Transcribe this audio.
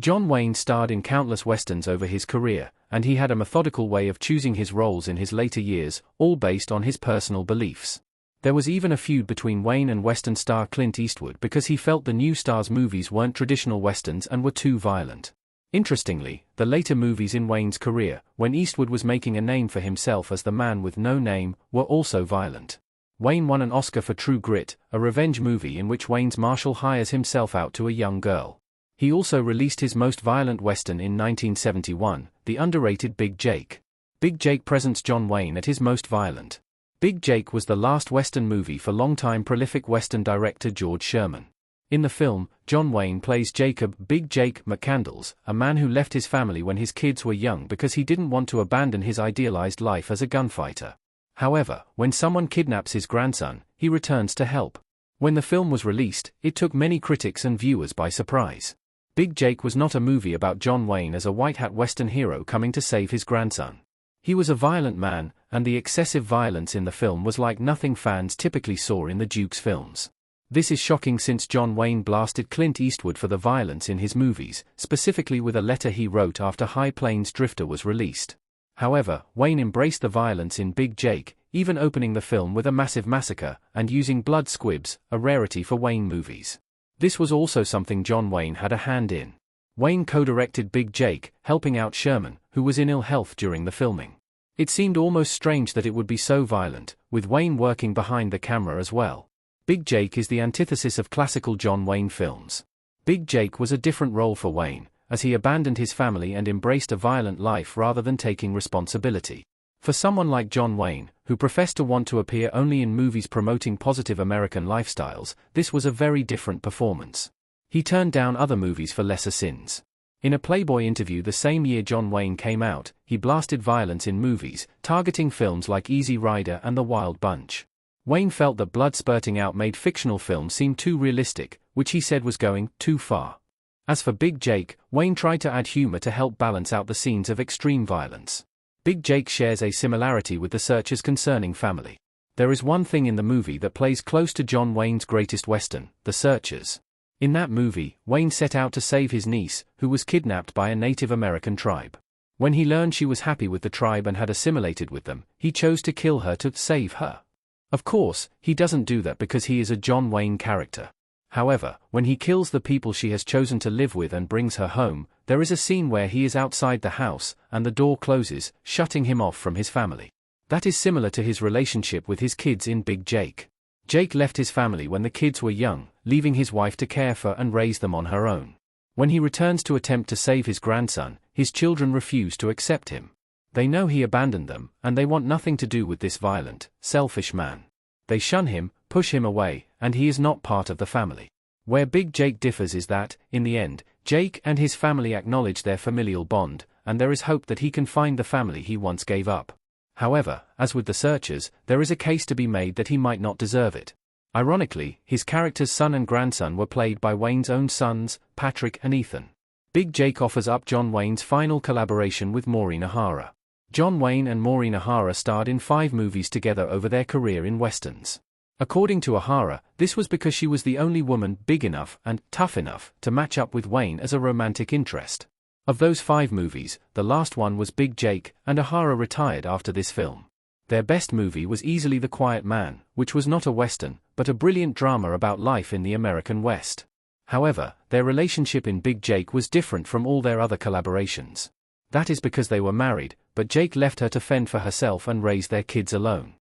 John Wayne starred in countless westerns over his career, and he had a methodical way of choosing his roles in his later years, all based on his personal beliefs. There was even a feud between Wayne and western star Clint Eastwood because he felt the new star's movies weren't traditional westerns and were too violent. Interestingly, the later movies in Wayne's career, when Eastwood was making a name for himself as the man with no name, were also violent. Wayne won an Oscar for True Grit, a revenge movie in which Wayne's marshal hires himself out to a young girl. He also released his most violent western in 1971, the underrated Big Jake. Big Jake presents John Wayne at his most violent. Big Jake was the last western movie for longtime prolific western director George Sherman. In the film, John Wayne plays Jacob "Big Jake" McCandles, a man who left his family when his kids were young because he didn't want to abandon his idealized life as a gunfighter. However, when someone kidnaps his grandson, he returns to help. When the film was released, it took many critics and viewers by surprise. Big Jake was not a movie about John Wayne as a white-hat western hero coming to save his grandson. He was a violent man, and the excessive violence in the film was like nothing fans typically saw in the Duke's films. This is shocking since John Wayne blasted Clint Eastwood for the violence in his movies, specifically with a letter he wrote after High Plains Drifter was released. However, Wayne embraced the violence in Big Jake, even opening the film with a massive massacre, and using blood squibs, a rarity for Wayne movies. This was also something John Wayne had a hand in. Wayne co-directed Big Jake, helping out Sherman, who was in ill health during the filming. It seemed almost strange that it would be so violent, with Wayne working behind the camera as well. Big Jake is the antithesis of classical John Wayne films. Big Jake was a different role for Wayne, as he abandoned his family and embraced a violent life rather than taking responsibility. For someone like John Wayne, who professed to want to appear only in movies promoting positive American lifestyles, this was a very different performance. He turned down other movies for lesser sins. In a Playboy interview the same year John Wayne came out, he blasted violence in movies, targeting films like Easy Rider and The Wild Bunch. Wayne felt that blood spurting out made fictional films seem too realistic, which he said was going too far. As for Big Jake, Wayne tried to add humor to help balance out the scenes of extreme violence. Big Jake shares a similarity with The Searchers concerning family. There is one thing in the movie that plays close to John Wayne's greatest western, The Searchers. In that movie, Wayne set out to save his niece, who was kidnapped by a Native American tribe. When he learned she was happy with the tribe and had assimilated with them, he chose to kill her to save her. Of course, he doesn't do that because he is a John Wayne character. However, when he kills the people she has chosen to live with and brings her home, there is a scene where he is outside the house, and the door closes, shutting him off from his family. That is similar to his relationship with his kids in Big Jake. Jake left his family when the kids were young, leaving his wife to care for and raise them on her own. When he returns to attempt to save his grandson, his children refuse to accept him. They know he abandoned them, and they want nothing to do with this violent, selfish man. They shun him, push him away, and he is not part of the family. Where Big Jake differs is that, in the end, Jake and his family acknowledge their familial bond, and there is hope that he can find the family he once gave up. However, as with The Searchers, there is a case to be made that he might not deserve it. Ironically, his character's son and grandson were played by Wayne's own sons, Patrick and Ethan. Big Jake offers up John Wayne's final collaboration with Maureen O'Hara. John Wayne and Maureen O'Hara starred in 5 movies together over their career in westerns. According to O'Hara, this was because she was the only woman big enough and tough enough to match up with Wayne as a romantic interest. Of those 5 movies, the last one was Big Jake, and O'Hara retired after this film. Their best movie was easily The Quiet Man, which was not a western, but a brilliant drama about life in the American West. However, their relationship in Big Jake was different from all their other collaborations. That is because they were married, but Jake left her to fend for herself and raise their kids alone.